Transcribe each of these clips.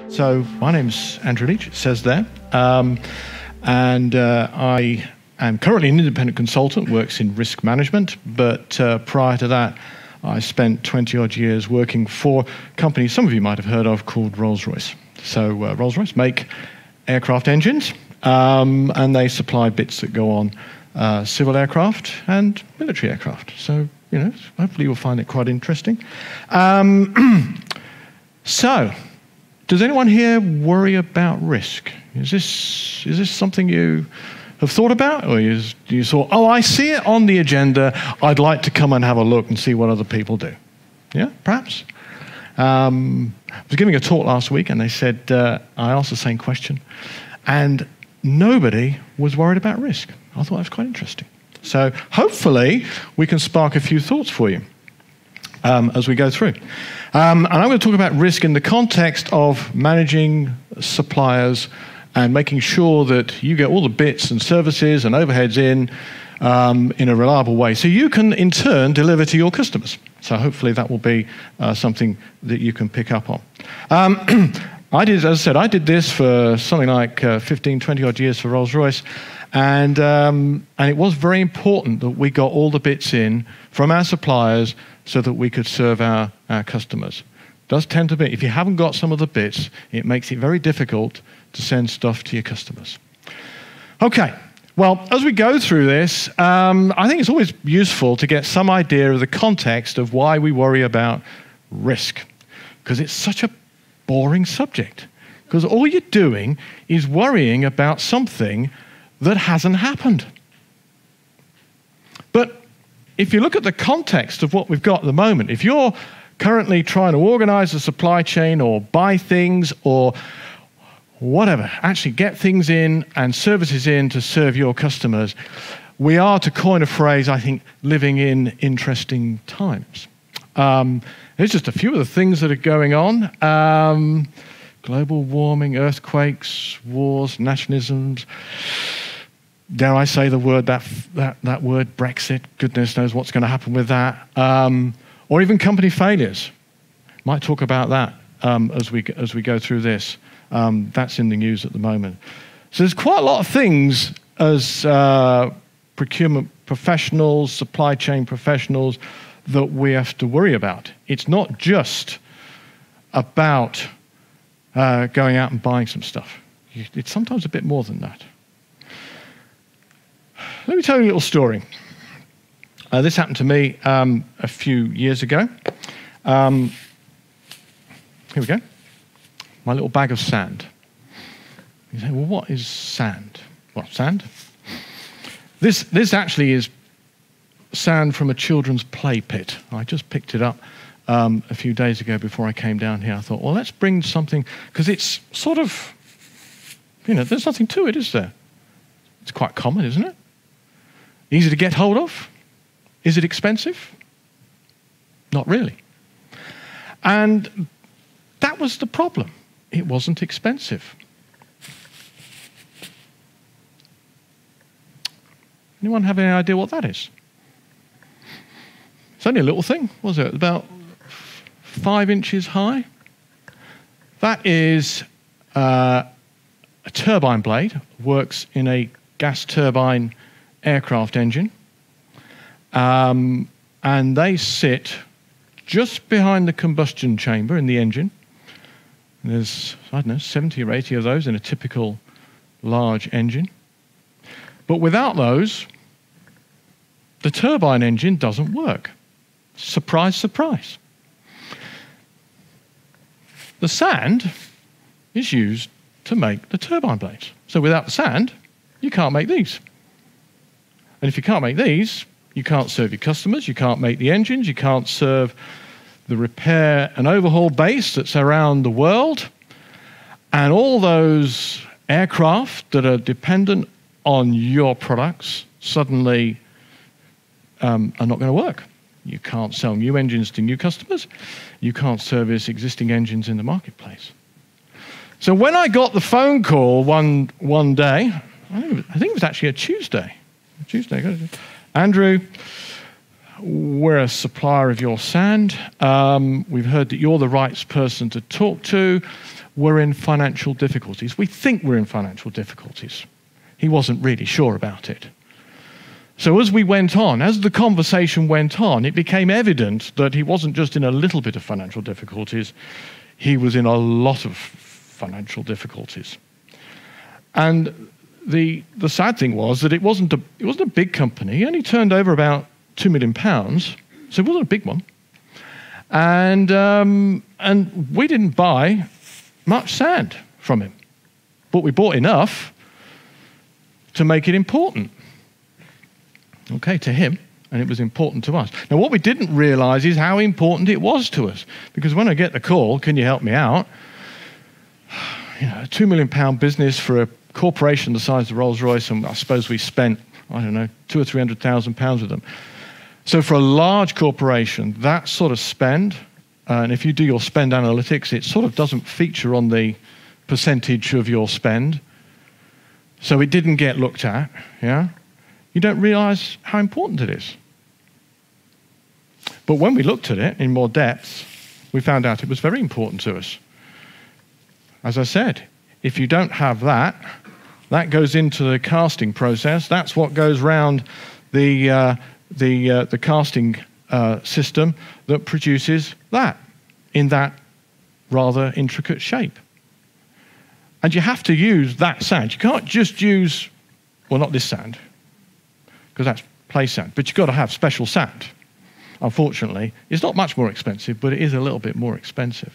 So my name's Andrew Leach, it says there, and I am currently an independent consultant, works in risk management, but prior to that, I spent 20-odd years working for companies some of you might have heard of called Rolls-Royce. So Rolls-Royce make aircraft engines, and they supply bits that go on civil aircraft and military aircraft. So, you know, hopefully you'll find it quite interesting. So, does anyone here worry about risk? Is this something you have thought about? Or you thought, oh, I see it on the agenda, I'd like to come and have a look and see what other people do? Yeah, perhaps? I was giving a talk last week and they said, I asked the same question, and nobody was worried about risk. I thought that was quite interesting. So hopefully we can spark a few thoughts for you as we go through. And I'm going to talk about risk in the context of managing suppliers and making sure that you get all the bits and services and overheads in a reliable way, so you can in turn deliver to your customers. So hopefully that will be something that you can pick up on. As I said, I did this for something like 15, 20 odd years for Rolls-Royce, and it was very important that we got all the bits in from our suppliers so that we could serve our customers. It does tend to be, if you haven't got some of the bits, it makes it very difficult to send stuff to your customers. Okay, well, as we go through this, I think it's always useful to get some idea of the context of why we worry about risk, because it's such a boring subject. Because all you're doing is worrying about something that hasn't happened. But if you look at the context of what we've got at the moment, if you're currently trying to organize a supply chain or buy things or whatever, actually get things in and services in to serve your customers, we are, to coin a phrase, I think, living in interesting times. There's just a few of the things that are going on. Global warming, earthquakes, wars, nationalisms. Dare I say the word, that word, Brexit? Goodness knows what's going to happen with that. Or even company failures. Might talk about that as we go through this. That's in the news at the moment. So there's quite a lot of things as procurement professionals, supply chain professionals, that we have to worry about. It's not just about going out and buying some stuff. It's sometimes a bit more than that. Let me tell you a little story. This happened to me a few years ago. Here we go. My little bag of sand. You say, well, what is sand? Well, sand? This actually is sand from a children's play pit. I just picked it up a few days ago before I came down here. I thought, well, let's bring something, because it's sort of, you know, there's nothing to it, is there? It's quite common, isn't it? Easy to get hold of? Is it expensive? Not really. And that was the problem. It wasn't expensive. Anyone have any idea what that is? It's only a little thing, was it? About 5 inches high. That is a turbine blade, works in a gas turbine aircraft engine. And they sit just behind the combustion chamber in the engine. And there's, I don't know, 70 or 80 of those in a typical large engine. But without those, the turbine engine doesn't work. Surprise, surprise. The sand is used to make the turbine blades. So without the sand, you can't make these. And if you can't make these, you can't serve your customers, you can't make the engines, you can't serve the repair and overhaul base that's around the world, and all those aircraft that are dependent on your products suddenly are not going to work. You can't sell new engines to new customers, you can't service existing engines in the marketplace. So when I got the phone call one day, I think it was actually a Tuesday, Andrew, we're a supplier of your sand. We've heard that you're the right person to talk to. We're in financial difficulties. We think we're in financial difficulties. He wasn't really sure about it. So as we went on, as the conversation went on, it became evident that he wasn't just in a little bit of financial difficulties, he was in a lot of financial difficulties. And the sad thing was that it wasn't a big company. He only turned over about £2 million, so it wasn't a big one. And we didn't buy much sand from him, but we bought enough to make it important. Okay, to him, and it was important to us. Now, what we didn't realize is how important it was to us, because when I get the call, can you help me out? You know, a £2 million business for a corporation the size of Rolls-Royce, and I suppose we spent, I don't know, £200,000 or £300,000 with them. So for a large corporation, that sort of spend, and if you do your spend analytics, it sort of doesn't feature on the percentage of your spend. So it didn't get looked at, yeah? You don't realize how important it is. But when we looked at it in more depth, we found out it was very important to us. As I said, if you don't have that, that goes into the casting process. That's what goes round the casting system that produces that in that rather intricate shape. And you have to use that sand. You can't just use, well, not this sand, because that's play sand, but you've got to have special sand. Unfortunately, it's not much more expensive, but it is a little bit more expensive.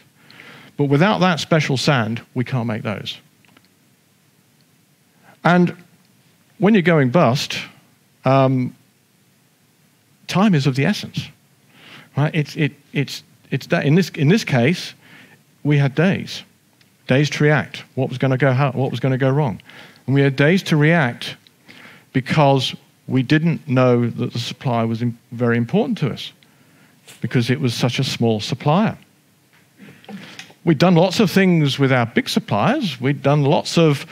But without that special sand, we can't make those. And when you're going bust, time is of the essence, right? It's that in this case, we had days to react. What was going to go wrong, and we had days to react because we didn't know that the supply was very important to us because it was such a small supplier. We'd done lots of things with our big suppliers. We'd done lots of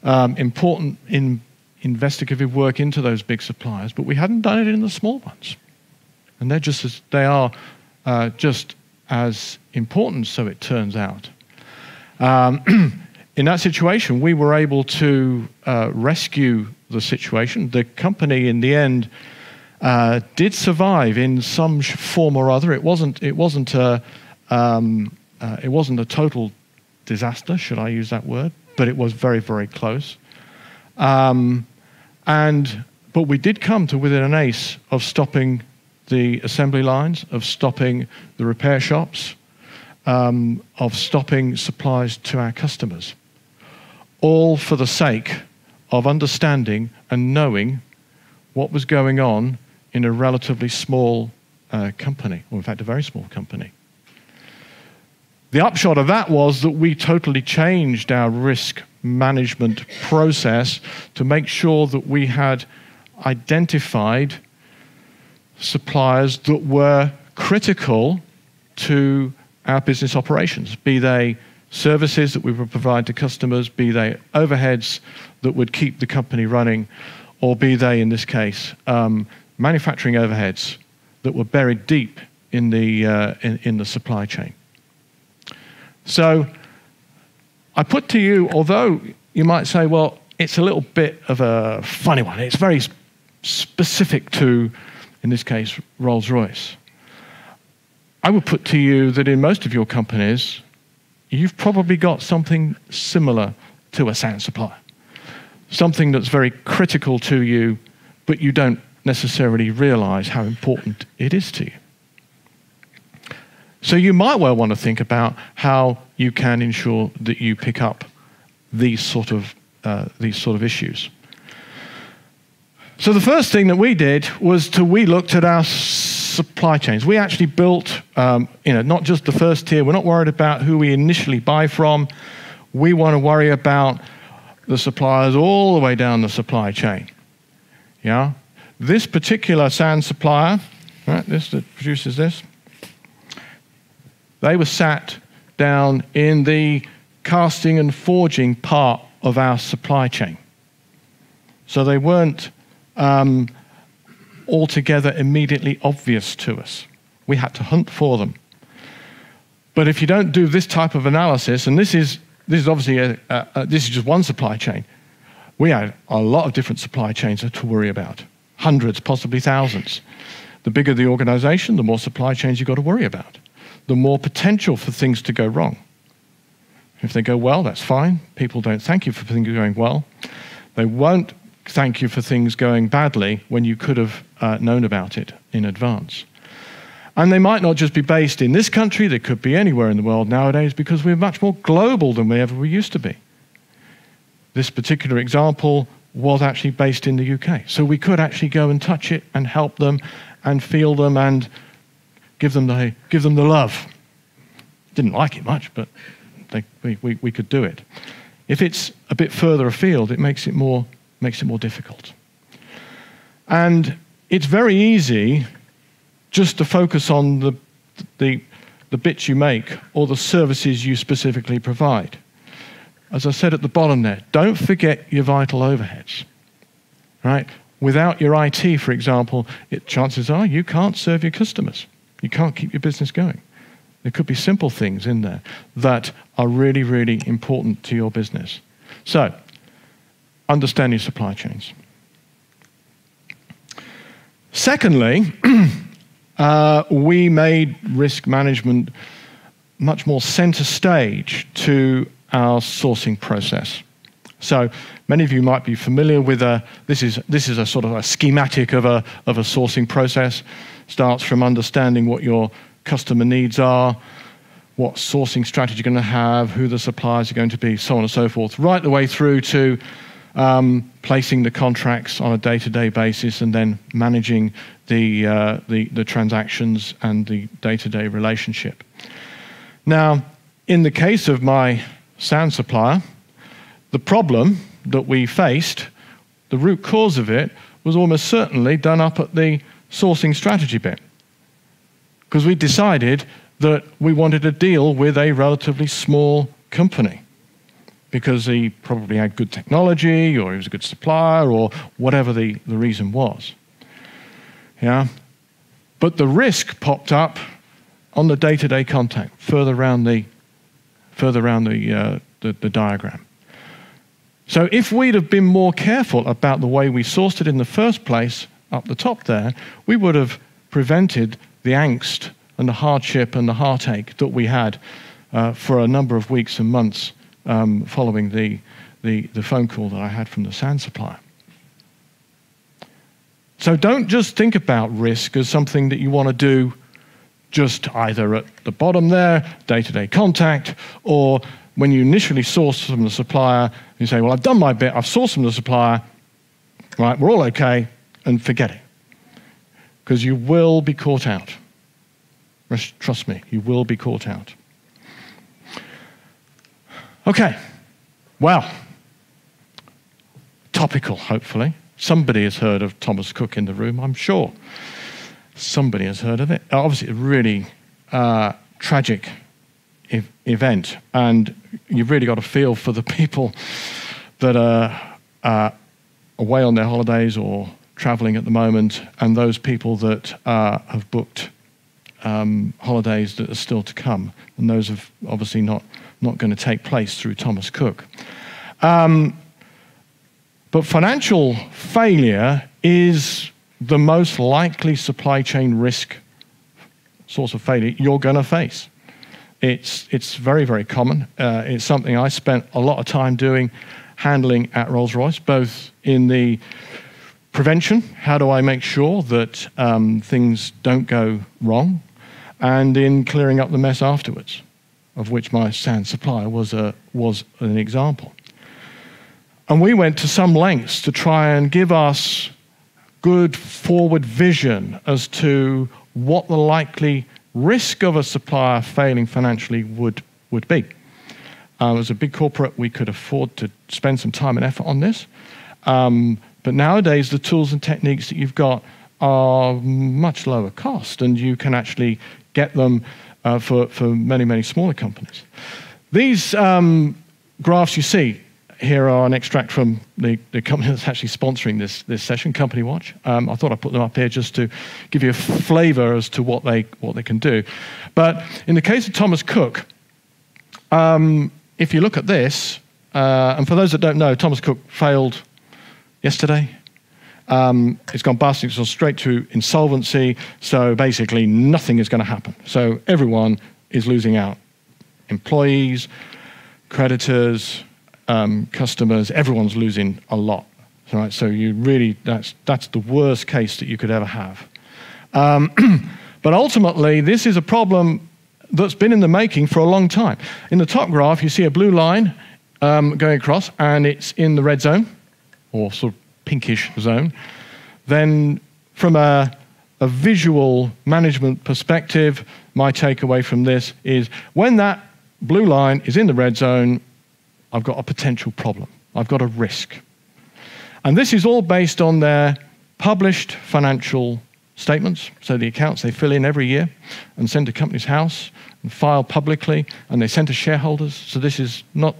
important investigative work into those big suppliers, but we hadn't done it in the small ones. And they are just as important, so it turns out. In that situation, we were able to rescue the situation. The company, in the end, did survive in some form or other. It wasn't a total disaster, should I use that word? But it was very, very close. But we did come to within an ace of stopping the assembly lines, of stopping the repair shops, of stopping supplies to our customers, all for the sake of understanding and knowing what was going on in a relatively small company, or in fact a very small company. The upshot of that was that we totally changed our risk management process to make sure that we had identified suppliers that were critical to our business operations, be they services that we would provide to customers, be they overheads that would keep the company running, or be they, in this case, manufacturing overheads that were buried deep in the supply chain. So I put to you, although you might say, well, it's a little bit of a funny one. It's very specific to, in this case, Rolls-Royce. I would put to you that in most of your companies, you've probably got something similar to a sand supplier. Something that's very critical to you, but you don't necessarily realize how important it is to you. So you might well want to think about how you can ensure that you pick up these sort of issues. So the first thing that we did was we looked at our supply chains. We actually built, not just the first tier. We're not worried about who we initially buy from. We want to worry about the suppliers all the way down the supply chain. Yeah, this particular sand supplier, right, this that produces this, they were sat down in the casting and forging part of our supply chain. So they weren't altogether immediately obvious to us. We had to hunt for them. But if you don't do this type of analysis, and this is obviously this is just one supply chain. We had a lot of different supply chains to worry about, hundreds, possibly thousands. The bigger the organization, the more supply chains you've got to worry about, the more potential for things to go wrong. If they go well, that's fine. People don't thank you for things going well. They won't thank you for things going badly when you could have known about it in advance. And they might not just be based in this country, they could be anywhere in the world nowadays because we're much more global than we ever used to be. This particular example was actually based in the UK. So we could actually go and touch it and help them and feel them and give them the love. Didn't like it much, but we could do it. If it's a bit further afield, it makes it more difficult. And it's very easy just to focus on the bits you make or the services you specifically provide. As I said at the bottom there, don't forget your vital overheads, right? Without your IT, for example, chances are you can't serve your customers. You can't keep your business going. There could be simple things in there that are really, really important to your business. So, understand your supply chains. Secondly, we made risk management much more center stage to our sourcing process. So many of you might be familiar with this is a sort of a schematic of a sourcing process. Starts from understanding what your customer needs are, what sourcing strategy you're going to have, who the suppliers are going to be, so on and so forth, right the way through to placing the contracts on a day-to-day basis and then managing the transactions and the day-to-day relationship. Now, in the case of my sand supplier, the problem that we faced, the root cause of it, was almost certainly done up at the sourcing strategy bit. Because we decided that we wanted to deal with a relatively small company because he probably had good technology or he was a good supplier or whatever the reason was. Yeah, but the risk popped up on the day-to-day contact further around the diagram. So if we'd have been more careful about the way we sourced it in the first place up the top there, we would have prevented the angst and the hardship and the heartache that we had for a number of weeks and months following the phone call that I had from the sand supplier. So don't just think about risk as something that you want to do just either at the bottom there, day-to-day contact, or when you initially source from the supplier, you say, well, I've done my bit, I've sourced from the supplier, right, we're all okay, and forget it. Because you will be caught out. Trust me, you will be caught out. Okay, well, topical, hopefully. Somebody has heard of Thomas Cook in the room, I'm sure. Somebody has heard of it. Obviously, a really tragic event, and you've really got a feel for the people that are away on their holidays or traveling at the moment, and those people that have booked holidays that are still to come, and those are obviously not going to take place through Thomas Cook. But financial failure is the most likely supply chain risk source of failure you're going to face. It's very, very common. It's something I spent a lot of time handling at Rolls-Royce, both in the prevention, how do I make sure that things don't go wrong, and in clearing up the mess afterwards, of which my sand supplier was an example. And we went to some lengths to try and give us good forward vision as to what the likely risk of a supplier failing financially would be. As a big corporate, we could afford to spend some time and effort on this. But nowadays, the tools and techniques that you've got are much lower cost, and you can actually get them for many, many smaller companies. These graphs you see here are an extract from the company that's actually sponsoring this session, Company Watch. I thought I'd put them up here just to give you a flavour as to what they can do. But in the case of Thomas Cook, if you look at this, and for those that don't know, Thomas Cook failed yesterday. It's gone bust, it's gone straight to insolvency, so basically nothing is going to happen. So everyone is losing out. Employees, creditors, customers, everyone's losing a lot. Right? So you really, that's the worst case that you could ever have. But ultimately, this is a problem that's been in the making for a long time. In the top graph, you see a blue line going across, and it's in the red zone, or sort of pinkish zone. Then from a visual management perspective, my takeaway from this is when that blue line is in the red zone, I've got a potential problem. I've got a risk. And this is all based on their published financial statements, so the accounts they fill in every year and send to Companies House and file publicly, and they send to shareholders. So this is not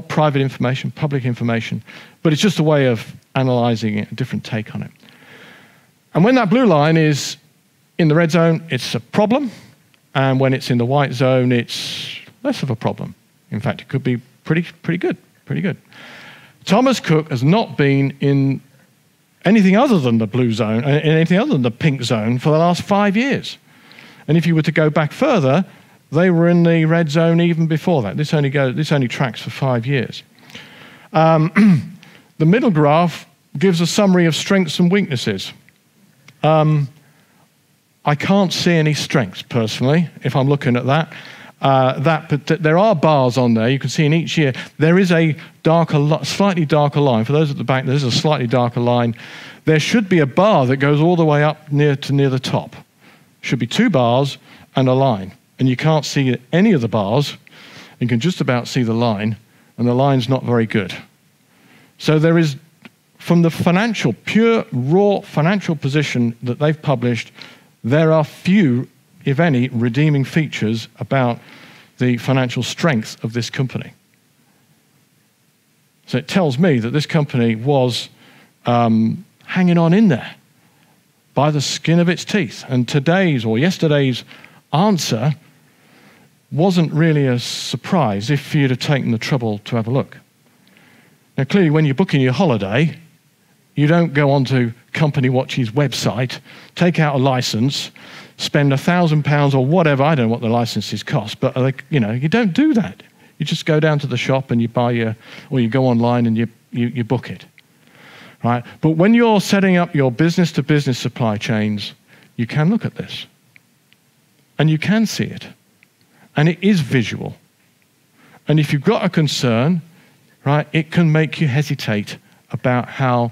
private information, public information, but it's just a way of analysing it, a different take on it. And when that blue line is in the red zone, it's a problem, and when it's in the white zone, it's less of a problem. In fact, it could be pretty good. Thomas Cook has not been in anything other than the blue zone, anything other than the pink zone for the last 5 years. And if you were to go back further, they were in the red zone even before that. This only tracks for 5 years. The middle graph gives a summary of strengths and weaknesses. I can't see any strengths personally if I'm looking at that. But there are bars on there. You can see in each year there is a slightly darker line. For those at the back, there's a slightly darker line. There should be a bar that goes all the way up near the top. Should be 2 bars and a line. And you can't see any of the bars. You can just about see the line, and the line's not very good. So there is, from the pure raw financial position that they've published, there are few, if any, redeeming features about the financial strength of this company. So it tells me that this company was hanging on in there by the skin of its teeth. And today's or yesterday's answer wasn't really a surprise if you'd have taken the trouble to have a look. Now, clearly, when you're booking your holiday, you don't go onto Company Watch's website, take out a license, spend £1,000 or whatever. I don't know what the licenses cost, but you don't do that. You just go down to the shop and you buy or you go online and you book it, right? But when you're setting up your business-to-business supply chains, you can look at this, and you can see it, and it is visual. And if you've got a concern, right, it can make you hesitate about how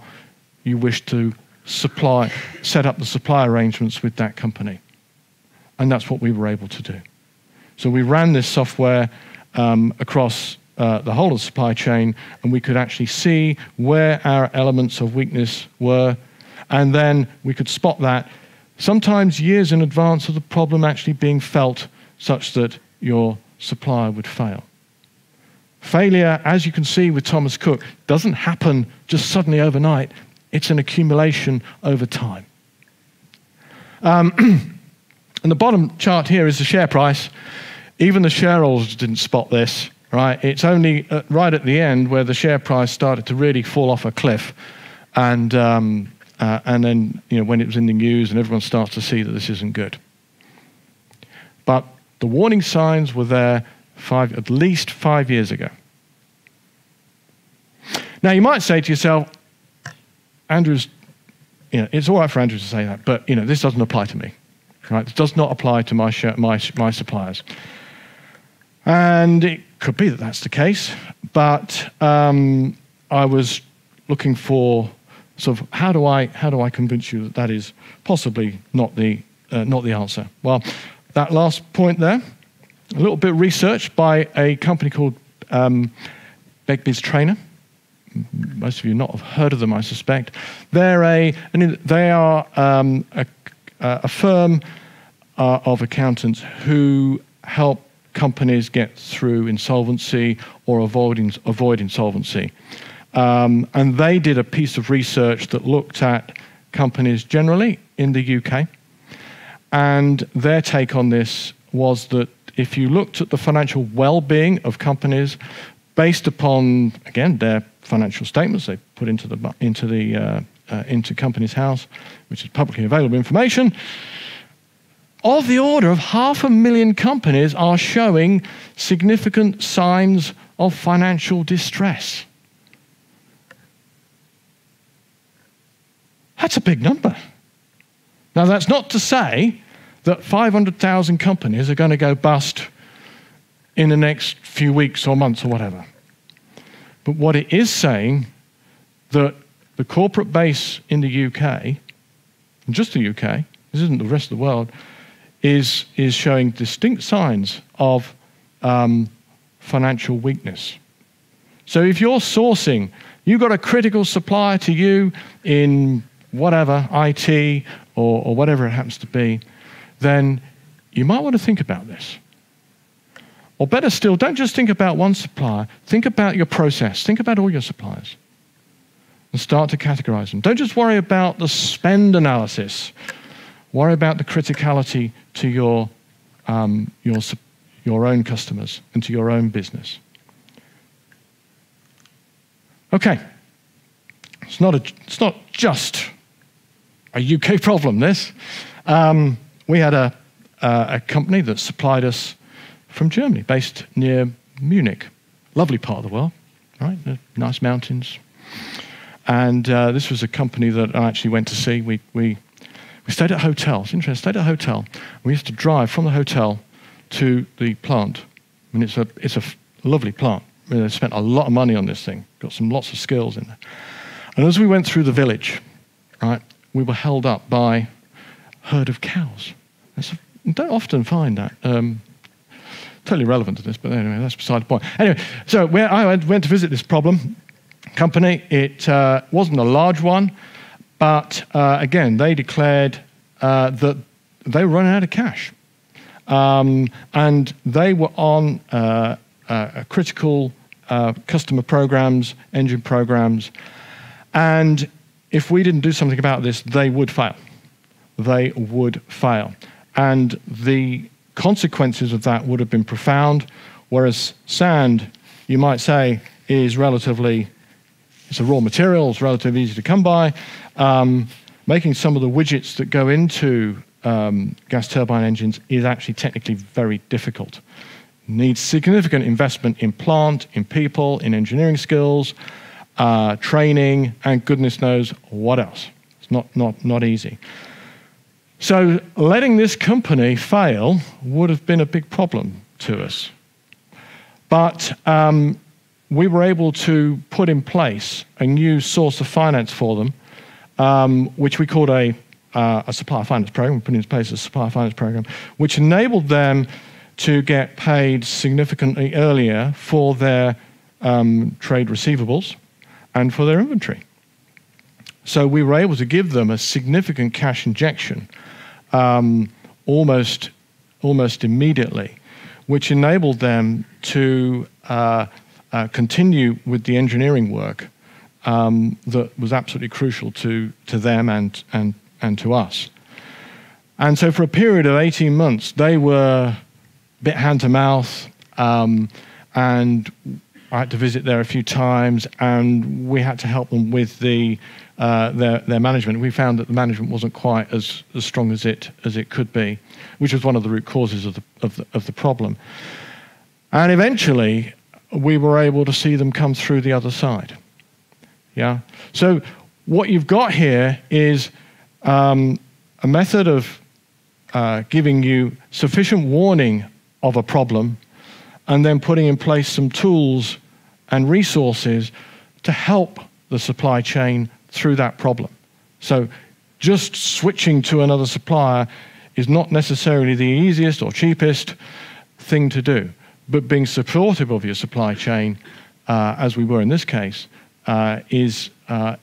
you wish to set up the supply arrangements with that company. And that's what we were able to do. So we ran this software across the whole of the supply chain, and we could actually see where our elements of weakness were, and then we could spot that sometimes years in advance of the problem actually being felt, such that your supplier would fail. Failure, as you can see with Thomas Cook, doesn't happen just suddenly overnight. It's an accumulation over time. And the bottom chart here is the share price. Even the shareholders didn't spot this, right? It's only right at the end where the share price started to really fall off a cliff, and then when it was in the news and everyone starts to see that this isn't good. But the warning signs were there at least 5 years ago. Now you might say to yourself, Andrew's, it's all right for Andrew to say that, but this doesn't apply to me. Right? It does not apply to my suppliers. And it could be that that's the case, but I was looking for sort of how do I convince you that that is possibly not the answer. Well, that last point there, a little bit of research by a company called Begbie's Trainer. Most of you not have heard of them, I suspect. They are a firm of accountants who help companies get through insolvency or avoid insolvency. And they did a piece of research that looked at companies generally in the UK. And their take on this was that if you looked at the financial well-being of companies based upon, again, their financial statements they put into Companies House, which is publicly available information, of the order of 500,000 companies are showing significant signs of financial distress. That's a big number. Now, that's not to say that 500,000 companies are going to go bust in the next few weeks or months or whatever. But what it is saying, that the corporate base in the UK, and just the UK, this isn't the rest of the world, is showing distinct signs of financial weakness. So if you're sourcing, you've got a critical supplier to you in whatever, IT or whatever it happens to be, then you might want to think about this. Or better still, don't just think about one supplier, think about your process, think about all your suppliers and start to categorize them. Don't just worry about the spend analysis, worry about the criticality to your own customers and to your own business. Okay, it's not just a UK problem, this. We had a company that supplied us from Germany, based near Munich. Lovely part of the world, right? Nice mountains. And this was a company that I actually went to see. We stayed at a hotel. It's interesting. Stayed at a hotel. We used to drive from the hotel to the plant. I mean, it's a lovely plant. I mean, they spent a lot of money on this thing. Got lots of skills in there. And as we went through the village, right, we were held up by a herd of cows. You don't often find that. Totally relevant to this, but anyway, that's beside the point. Anyway, so I went to visit this company. It wasn't a large one, but again, they declared that they were running out of cash. And they were on critical customer programs, engine programs, and if we didn't do something about this, they would fail. They would fail. And the consequences of that would have been profound, whereas sand, you might say, is relatively, it's a raw material, it's relatively easy to come by. Making some of the widgets that go into gas turbine engines is actually technically very difficult. Needs significant investment in plant, in people, in engineering skills, training, and goodness knows what else. It's not easy. So letting this company fail would have been a big problem to us. But we were able to put in place a new source of finance for them, which we called a supplier finance program. We put in place a supplier finance program, which enabled them to get paid significantly earlier for their trade receivables and for their inventory. So we were able to give them a significant cash injection almost immediately, which enabled them to continue with the engineering work that was absolutely crucial to them and to us. And so for a period of 18 months, they were a bit hand to mouth, and I had to visit there a few times, and we had to help them with their management. We found that the management wasn't quite as strong as it could be, which was one of the root causes of the problem. And eventually, we were able to see them come through the other side. Yeah. So what you've got here is a method of giving you sufficient warning of a problem, and then putting in place some tools and resources to help the supply chain through that problem. So just switching to another supplier is not necessarily the easiest or cheapest thing to do, but being supportive of your supply chain, as we were in this case, is a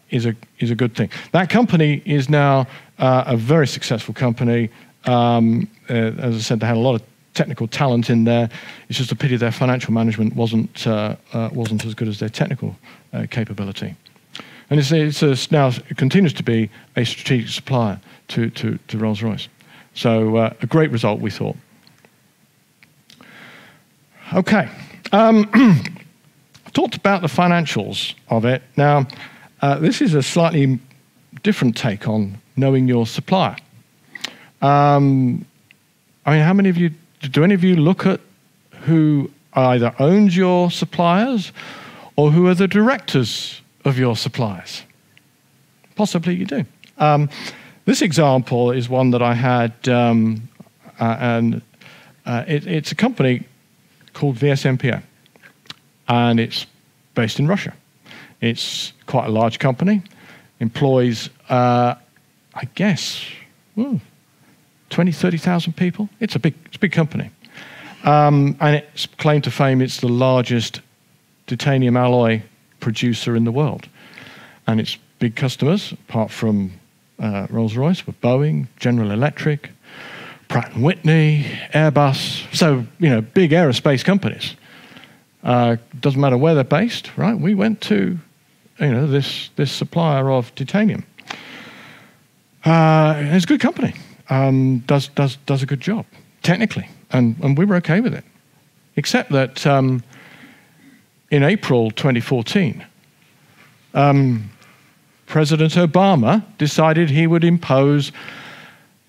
good thing. That company is now a very successful company. As I said, they had a lot of technical talent in there. It's just a pity their financial management wasn't as good as their technical capability. And it continues to be a strategic supplier to Rolls-Royce. So a great result, we thought. Okay. I've talked about the financials of it. Now, this is a slightly different take on knowing your supplier. I mean, how many of you, do any of you look at who either owns your suppliers or who are the directors of your suppliers? Possibly you do. This example is one that I had, and it's a company called VSMPO, and it's based in Russia. It's quite a large company, employs, I guess, 20, 30,000 people. It's a big company. And its claim to fame, it's the largest titanium alloy producer in the world. And its big customers, apart from Rolls-Royce, were Boeing, General Electric, Pratt & Whitney, Airbus. So, big aerospace companies. Doesn't matter where they're based, right? We went to, this supplier of titanium. It's a good company. Does a good job technically, and we were okay with it, except that in April 2014, President Obama decided he would impose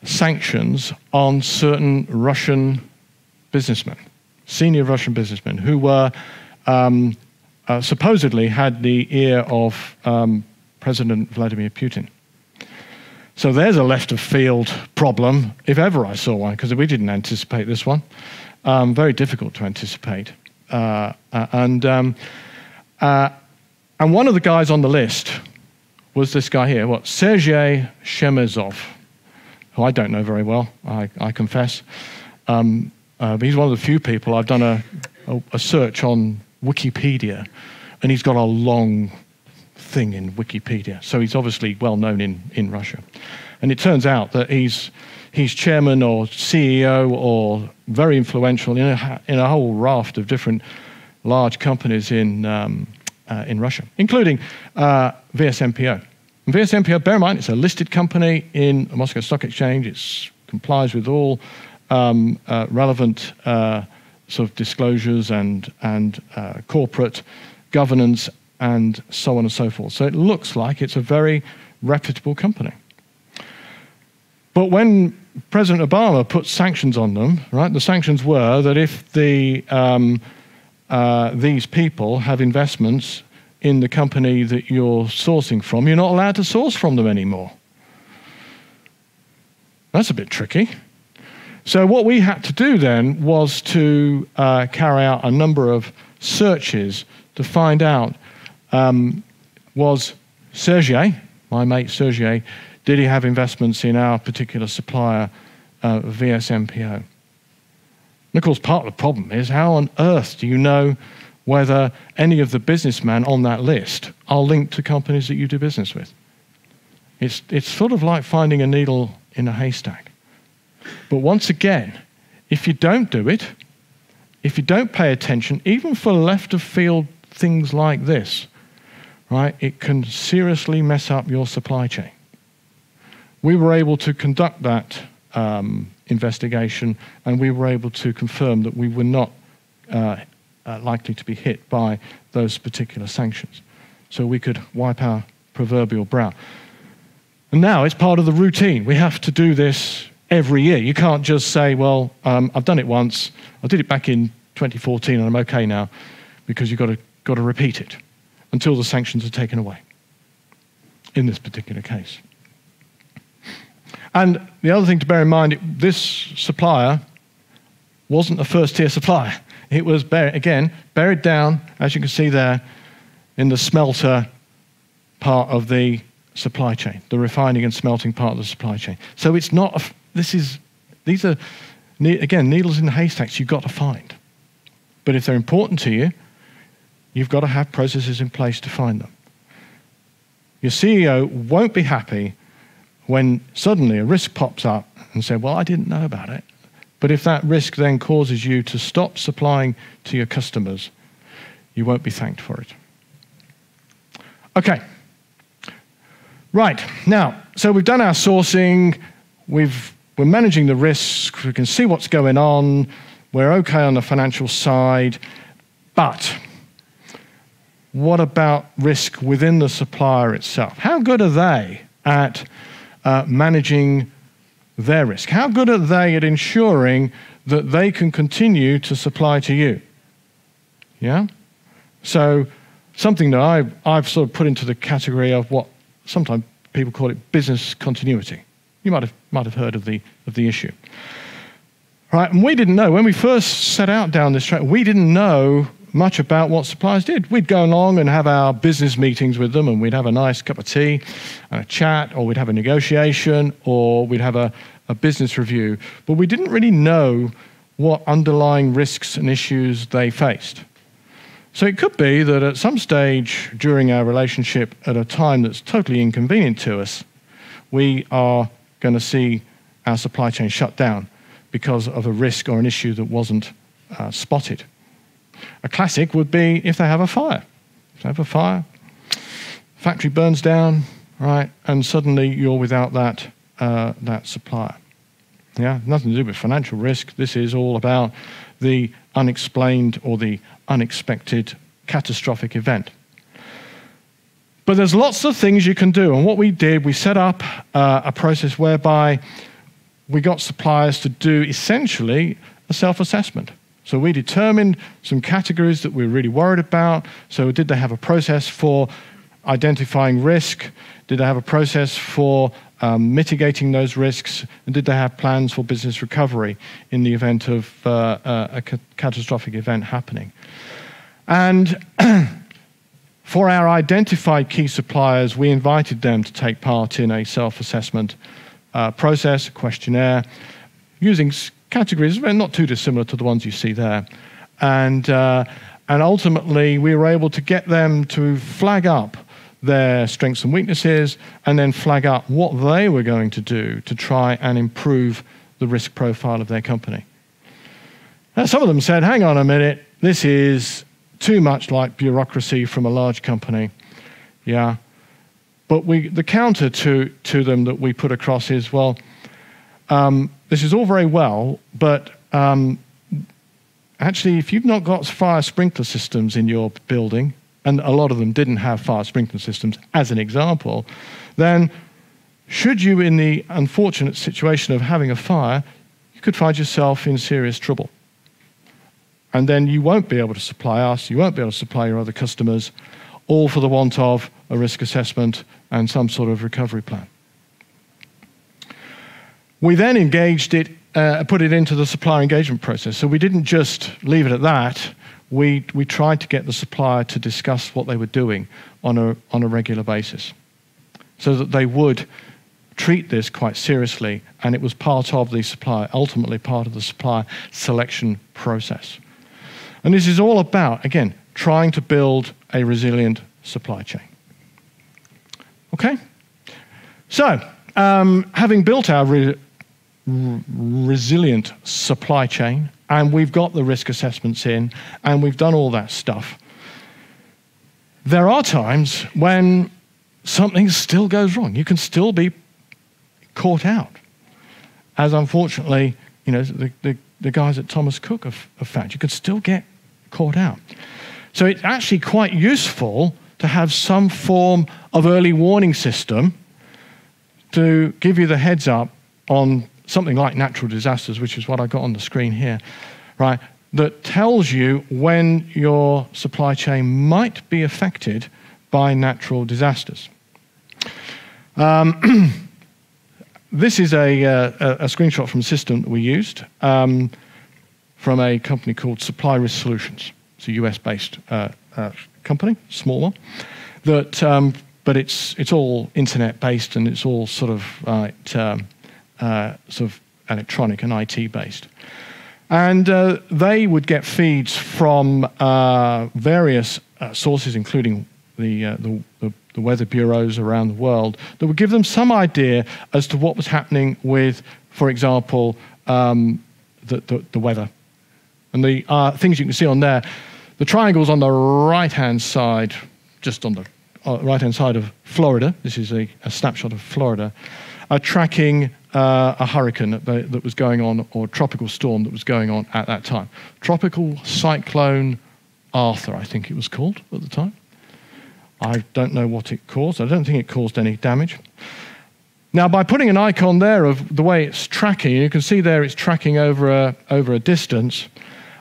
sanctions on certain Russian businessmen, senior Russian businessmen, who were supposedly had the ear of President Vladimir Putin. So there's a left of field problem, if ever I saw one, because we didn't anticipate this one. Very difficult to anticipate. And one of the guys on the list was this guy here, Sergei Shemezov, who I don't know very well, I confess. But he's one of the few people. I've done a search on Wikipedia, and he's got a long thing in Wikipedia. So he's obviously well known in Russia. And it turns out that he's chairman or CEO or very influential in a whole raft of different large companies in Russia, including VSMPO. And VSMPO, bear in mind, it's a listed company in the Moscow Stock Exchange. It complies with all relevant sort of disclosures and corporate governance and so on and so forth. So it looks like it's a very reputable company. But when President Obama put sanctions on them, right, the sanctions were that if these people have investments in the company that you're sourcing from, you're not allowed to source from them anymore. That's a bit tricky. So what we had to do then was to carry out a number of searches to find out, was Sergei, my mate Sergei, did he have investments in our particular supplier, VSMPO? And of course, part of the problem is, how on earth do you know whether any of the businessmen on that list are linked to companies that you do business with? It's sort of like finding a needle in a haystack. But once again, if you don't do it, if you don't pay attention, even for left of field things like this, right, it can seriously mess up your supply chain. We were able to conduct that investigation, and we were able to confirm that we were not likely to be hit by those particular sanctions. So we could wipe our proverbial brow. And now it's part of the routine. We have to do this every year. You can't just say, well, I've done it once, I did it back in 2014 and I'm okay now, because you've got to repeat it until the sanctions are taken away in this particular case. And the other thing to bear in mind, this supplier wasn't a first-tier supplier. It was, buried down, as you can see there, in the smelter part of the supply chain, the refining and smelting part of the supply chain. So it's not, these are, again, needles in the haystacks you've got to find. But if they're important to you, you've got to have processes in place to find them. Your CEO won't be happy when suddenly a risk pops up and say, well, I didn't know about it. But if that risk then causes you to stop supplying to your customers, you won't be thanked for it. Okay. Right. Now, so we've done our sourcing. We're managing the risks. We can see what's going on. We're okay on the financial side. But what about risk within the supplier itself? How good are they at managing their risk? How good are they at ensuring that they can continue to supply to you? Yeah? So something that I've sort of put into the category of what sometimes people call it business continuity. You might have heard of the issue. Right? And we didn't know, when we first set out down this track, we didn't know much about what suppliers did. We'd go along and have our business meetings with them, and we'd have a nice cup of tea and a chat, or we'd have a negotiation, or we'd have a business review. But we didn't really know what underlying risks and issues they faced. So it could be that at some stage during our relationship, at a time that's totally inconvenient to us, we are going to see our supply chain shut down because of a risk or an issue that wasn't spotted. A classic would be if they have a fire. If they have a fire, factory burns down, right, and suddenly you're without that supplier. Yeah, nothing to do with financial risk. This is all about the unexplained or the unexpected catastrophic event. But there's lots of things you can do, and what we did, we set up a process whereby we got suppliers to do essentially a self-assessment. So we determined some categories that we were really worried about. So did they have a process for identifying risk? Did they have a process for mitigating those risks? And did they have plans for business recovery in the event of a catastrophic event happening? And for our identified key suppliers, we invited them to take part in a self-assessment process, a questionnaire, using categories not too dissimilar to the ones you see there. And ultimately, we were able to get them to flag up their strengths and weaknesses, and then flag up what they were going to do to try and improve the risk profile of their company. Now, some of them said, hang on a minute, this is too much like bureaucracy from a large company. Yeah. But the counter to them that we put across is, well, this is all very well, but actually, if you've not got fire sprinkler systems in your building, and a lot of them didn't have fire sprinkler systems as an example, then should you, in the unfortunate situation of having a fire, you could find yourself in serious trouble. And then you won't be able to supply us, you won't be able to supply your other customers, all for the want of a risk assessment and some sort of recovery plan. We then engaged it, put it into the supplier engagement process. So we didn't just leave it at that. We tried to get the supplier to discuss what they were doing on a regular basis, so that they would treat this quite seriously, and it was part of the supplier, ultimately part of the supplier selection process. And this is all about, again, trying to build a resilient supply chain. Okay? So, having built our resilient supply chain, and we've got the risk assessments in, and we've done all that stuff, there are times when something still goes wrong. You can still be caught out, as unfortunately, you know, the guys at Thomas Cook have found. You can still get caught out. So it's actually quite useful to have some form of early warning system to give you the heads up on something like natural disasters, which is what I got on the screen here, right? That tells you when your supply chain might be affected by natural disasters. This is a screenshot from a system that we used from a company called Supply Risk Solutions. It's a US-based company, small one, that but it's all internet-based, and it's all sort of electronic and IT-based. And they would get feeds from various sources, including the weather bureaus around the world, that would give them some idea as to what was happening with, for example, the weather. And the things you can see on there, the triangles on the right-hand side, just on the right-hand side of Florida, this is a snapshot of Florida, are tracking a hurricane that was going on, or a tropical storm that was going on at that time. Tropical Cyclone Arthur, I think it was called at the time. I don't know what it caused. I don't think it caused any damage. Now, by putting an icon there of the way it's tracking, you can see there it's tracking over a distance.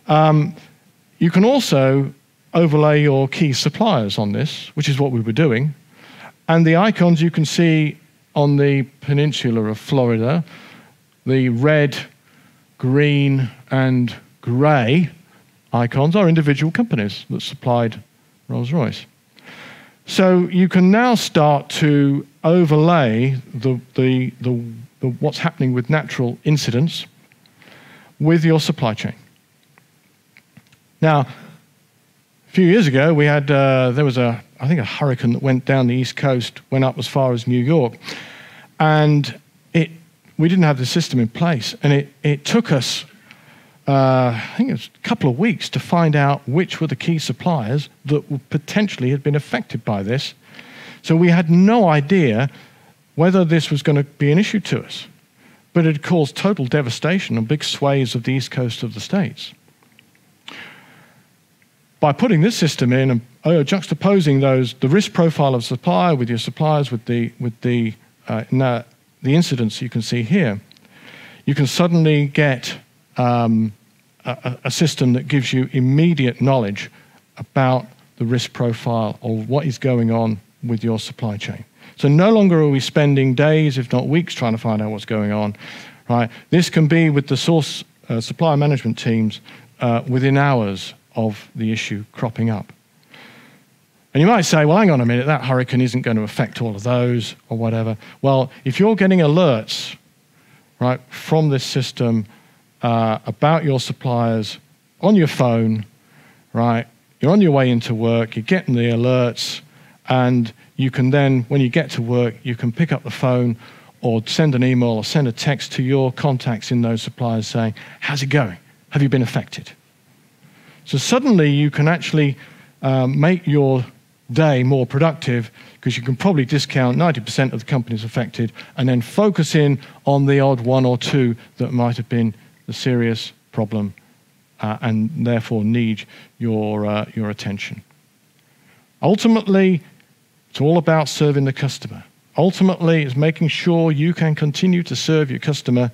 You can also overlay your key suppliers on this, which is what we were doing. And the icons you can see on the peninsula of Florida, the red, green, and grey icons are individual companies that supplied Rolls-Royce. So you can now start to overlay what's happening with natural incidents with your supply chain. Now, a few years ago, we had there was I think a hurricane that went down the East Coast, went up as far as New York, and we didn't have the system in place, and it took us I think it was a couple of weeks to find out which were the key suppliers that potentially had been affected by this. So we had no idea whether this was going to be an issue to us, but it had caused total devastation on big swathes of the East Coast of the States. By putting this system in and juxtaposing the risk profile of supplier with your suppliers with the incidents you can see here, you can suddenly get a system that gives you immediate knowledge about the risk profile of what is going on with your supply chain. So no longer are we spending days, if not weeks, trying to find out what's going on. Right? This can be with the source supplier management teams within hours of the issue cropping up. And you might say, well, hang on a minute, that hurricane isn't going to affect all of those or whatever. Well, if you're getting alerts, right, from this system about your suppliers on your phone, right, you're on your way into work, you're getting the alerts, and you can then, when you get to work, you can pick up the phone or send an email or send a text to your contacts in those suppliers saying, how's it going? Have you been affected? So suddenly you can actually make your day more productive, because you can probably discount 90% of the companies affected and then focus in on the odd one or two that might have been the serious problem and therefore need your attention. Ultimately, it's all about serving the customer. Ultimately, it's making sure you can continue to serve your customer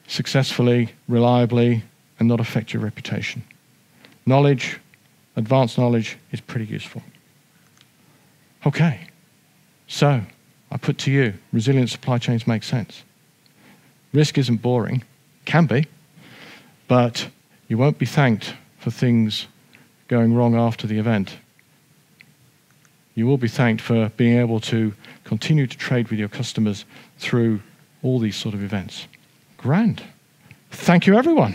successfully, reliably, and not affect your reputation. Knowledge, advanced knowledge, is pretty useful. Okay, so I put to you, resilient supply chains make sense. Risk isn't boring, can be, but you won't be thanked for things going wrong after the event. You will be thanked for being able to continue to trade with your customers through all these sort of events. Grand. Thank you, everyone.